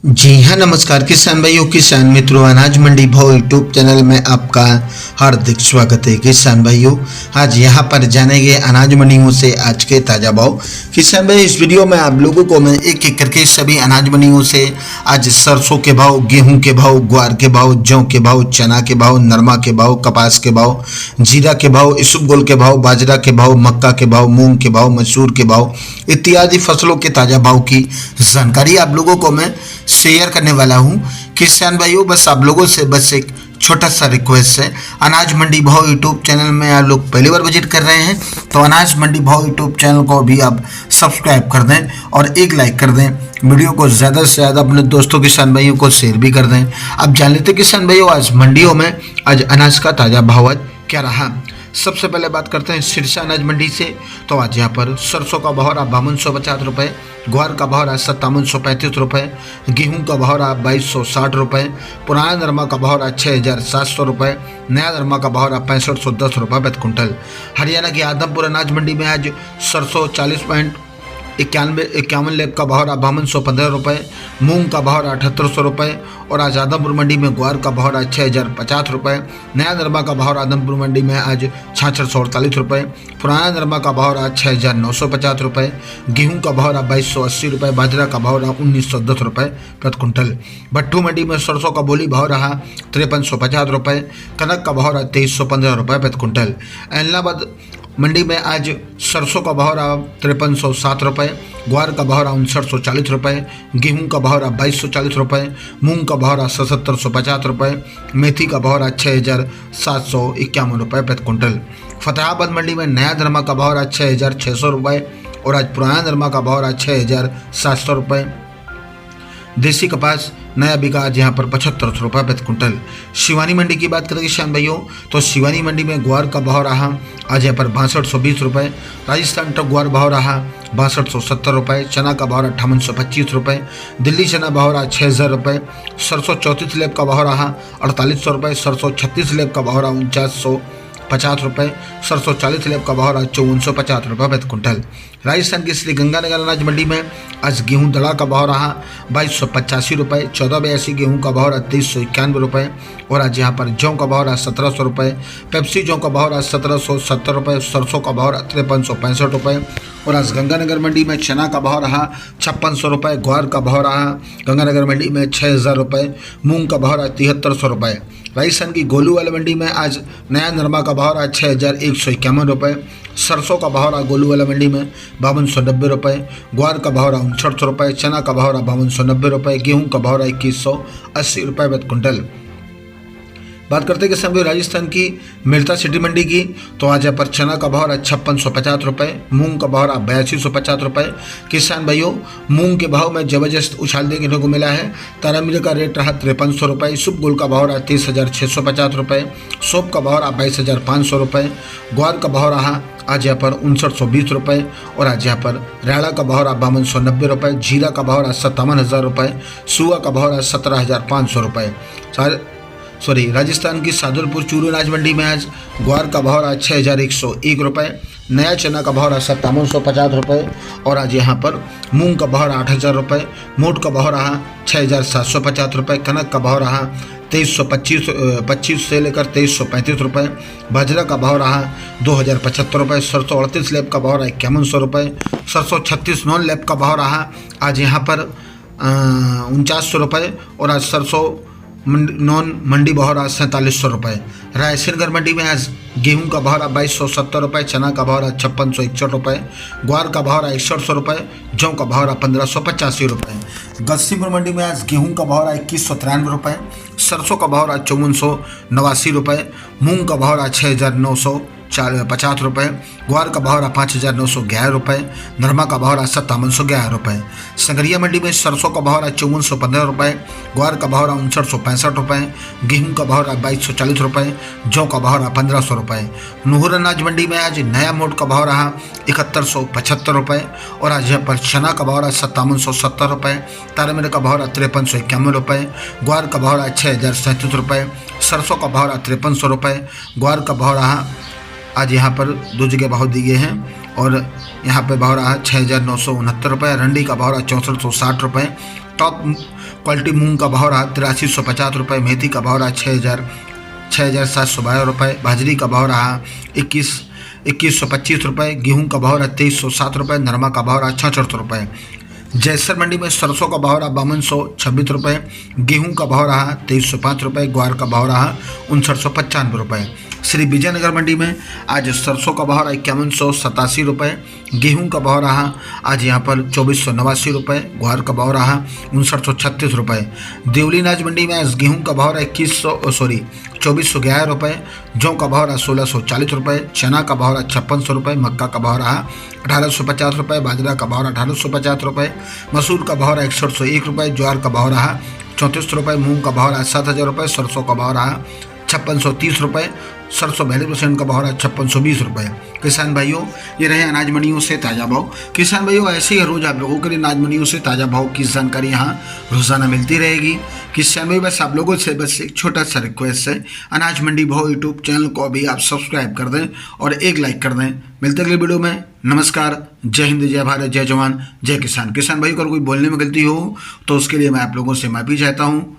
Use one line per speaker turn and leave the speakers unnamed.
जी हाँ, नमस्कार किसान भाइयों, किसान मित्रों, अनाज मंडी भाव यूट्यूब चैनल में आपका हार्दिक स्वागत है। किसान भाइयों, आज यहाँ पर जानेंगे अनाज मंडियों से आज के ताज़ा भाव। किसान भाई, इस वीडियो में आप लोगों को मैं एक एक करके सभी अनाज मंडियों से आज सरसों के भाव, गेहूं के भाव, ग्वार के भाव, जौ के भाव, चना के भाव, नरमा के भाव, कपास के भाव, जीरा के भाव, इसबगोल के भाव, बाजरा के भाव, मक्का के भाव, मूंग के भाव, मसूर के भाव इत्यादि फसलों के ताज़ा भाव की जानकारी आप लोगों को मैं शेयर करने वाला हूं। किसान भाइयों, बस आप लोगों से बस एक छोटा सा रिक्वेस्ट है, अनाज मंडी भाव यूट्यूब चैनल में आप लोग पहली बार विजिट कर रहे हैं तो अनाज मंडी भाव यूट्यूब चैनल को भी आप सब्सक्राइब कर दें और एक लाइक कर दें। वीडियो को ज़्यादा से ज़्यादा अपने दोस्तों किसान भाइयों को शेयर भी कर दें। अब जान लेते किसान भाइयों, आज मंडियों में आज अनाज का ताज़ा भाव क्या रहा। सबसे पहले बात करते हैं सिरसा अनाज मंडी से। तो आज यहाँ पर सरसों का भाव रहा 5250 रुपये, ग्वार का भाव रहा 5735 रुपये, गेहूं का भाव रहा 2260 रुपये, पुराना नरमा का भाव रहा 6700 रुपये, नया नरमा का भाव रहा 6510 रुपये प्रति कुंटल। हरियाणा की आदमपुर अनाज मंडी में आज सरसों 40.91 लेब का भाव रहा 5215 रुपये, मूंग का भाव रहा 7800 रुपये और आज आदमपुर मंडी में ग्वार का भाव रहा 6050 रुपये, नया नरमा का भाव आदमपुर मंडी में आज 6648 रुपये, पुराना नरमा का भाव रहा 6950 रुपये, गेहूं का भाव रहा 2280 रुपये, बाजरा का भाव रहा 1910 रुपये प्रति कुंटल। भट्टू मंडी में सरसों का बोली भाव रहा 5350 रुपये, कनक का भाव रहा 2315 रुपये प्रति कुंटल। एलनाबाद मंडी में आज सरसों का भाव रहा 5307 रुपये, ग्वार का भाव रहा 5940 रुपये, गेहूं का भाव रहा 2240 रुपये, मूंग का भाव रहा 7750 रुपये, मेथी का भाव रहा 6751 रुपये प्रति कुंटल। फतेहाबाद मंडी में नया नरमा का भाव रहा 6600 रुपये और आज पुराना नरमा का भाव रहा 6700 रुपये। देसी कपास नया बिका आज यहाँ पर 7500 रुपये प्रति कुंटल। शिवानी मंडी की बात करें किसान भाइयों, तो शिवानी मंडी में ग्वार का भाव रहा आज यहाँ पर 6220 रुपये, राजस्थान टॉप ग्वार भाव रहा 6270 रुपये, चना का भाव रहा 5825 रुपये, दिल्ली चना भाव रहा 6000 रुपये, सरसों 34 लेब का भाव रहा 4800 रुपये, सरसों 36 लेब का भाव रहा 4950 रुपये, सरसों 40 लेब का भाव रहा 5450 रुपये प्रति कुंटल। राजस्थान की श्री गंगानगर अनाज मंडी में आज गेहूं दड़ा का भाव रहा 2285 रुपये, 1482 गेहूं का भाव रहा 2391 रुपये और आज यहाँ पर जौ का भाव रहा 1700 रुपये, पेप्सी जौ का भाव रहा 1770 रुपये, सरसों का भाव रहा 5365 रुपये और आज गंगानगर मंडी में चना का भाव रहा 5600 रुपये, ग्वार का भाव रहा गंगानगर मंडी में 6000 रुपये, मूंग का भाव रहा 7300 रुपये। राजस्थान की गोलूवाला मंडी में आज नया नरमा का भाव रहा 6151 रुपये, सरसों का भाव रहा गोलूवाला मंडी में 5290 रुपये, ग्वार का भाव रहा 5900 रुपये, चना का भाव रहा 5290 रुपये, गेहूं का भाव रहा 2180 रुपये प्रति कुंटल। बात करते हैं किसान भाई राजस्थान की मिर्ता सिटी मंडी की, तो आज यहाँ पर चना का भाव रहा 5650 रुपये, मूंग का भाव रहा 8250 रुपये। किसान भाइयों, मूंग के भाव में जबरदस्त उछाल देखने को मिला है। तारामीर का रेट रहा 5300 रुपये, इसबगोल का भाव रहा 23650 रुपये, सोप का भाव रहा 22500 रुपये, ग्वार का भाव रहा आज यहाँ पर 5920 रुपये और आज यहाँ पर राड़ा का भाव रहा 5290 रुपये, जीरा का भाव रहा 57,000 रुपये, सुआ का भाव रहा 17,500 रुपये। राजस्थान की सादुलपुर चूरू अनाज मंडी में आज ग्वार का भाव रहा 6101 रुपये, नया चना का भाव रहा 5750 रुपये और आज यहाँ पर मूंग का भाव रहा 8000 रुपये, मोट का भाव रहा 6750 रुपये, कनक का भाव रहा 2325 से लेकर 2335 रुपये, बाजरा का भाव रहा 2075 रुपये, सरसों 38 लेब का भाव रहा 5100 रुपये, सरसों 36 नॉन लेब का भाव रहा आज यहाँ पर 4900 रुपये और आज सरसों नॉन मंडी भाव रहा 4700 रुपये। रायसेनगढ़ मंडी में आज गेहूं का भाव रहा 2270 रुपये, चना का भाव रहा 5661 रुपये, ग्वार का भाव रहा 6100 रुपये, जौ का भाव रहा 1585 रुपये। गस्सीपुर मंडी में आज गेहूं का भाव रहा 2193 रुपये, सरसों का भाव रहा 5489 रुपये, मूंग का भाव रहा 6950 रुपये, ग्वार का भाव रहा 5911 रुपये, नरमा का भाव रहा 5711 रुपये। संगरिया मंडी में सरसों का भाव रहा 5415 रुपये, ग्वार का भाव रहा 5965 रुपये, गेहूं का भाव रहा 2240 रुपये, जौ का भाव रहा 1500 रुपये। नूहर अनाज मंडी में आज नया मोट का भाव रहा 7175 रुपये और आज यहाँ पर चना का भाव रहा 5770 रुपये, तारामीर का भाव रहा 5351 रुपये, ग्वार का भाव रहा 6037 रुपये, सरसों का भाव रहा 5300 रुपये, ग्वार का भाव रहा आज यहाँ पर दो जगह भाव दिए गए हैं और यहाँ पे भाव रहा 6969 रुपये, रंडी का भाव रहा 6460 रुपये, टॉप क्वालिटी मूंग का भाव रहा 8350 रुपये, मेथी का भाव रहा 6,712 रुपये, बाजरी का भाव रहा 2125 रुपये, गेहूं का भाव रहा 2307 रुपये, नरमा का भाव रहा 66 रुपये। जैसर मंडी में सरसों का भाव रहा 5226 रुपये, गेहूं का भाव रहा 2305 रुपये, ग्वार का भाव रहा 5995 रुपये। श्री विजयनगर मंडी में आज सरसों का भाव रहा 5187 रुपये, गेहूं का भाव रहा आज यहाँ पर 2489 रुपये, ग्वार का भाव रहा 5936 रुपये। देवली अनाज मंडी में आज गेहूं का भाव रहा 2411 रुपये, जौ का भाव रहा 1640 रुपये, चना का भाव रहा 5600 रुपये, मक्का का भाव रहा 1850 रुपये, बाजरा का भाव रहा 1850 रुपये, मसूर का भाव रहा 6101 रुपये, ज्वार का भाव रहा 34 रुपये, मूंग का भाव रहा 7000 रुपये, सरसों का भाव रहा 5630 रुपये, सरसों 42% का भाव रहा 5620 रुपये। किसान भाइयों, ये रहे अनाज मंडियों से ताज़ा भाव। किसान भाइयों, ऐसे ही रोज आप लोगों के लिए अनाज मंडियों से ताज़ा भाव की जानकारी यहाँ रोजाना मिलती रहेगी। किसान भाई, बस आप लोगों से बस एक छोटा सा रिक्वेस्ट है, अनाज मंडी भाव यूट्यूब चैनल को अभी आप सब्सक्राइब कर दें और एक लाइक कर दें। मिलते अगले वीडियो में। नमस्कार, जय हिंद, जय भारत, जय जवान, जय किसान। किसान भाई, अगर कोई बोलने में गलती हो तो उसके लिए मैं आप लोगों से माफ़ी चाहता हूँ।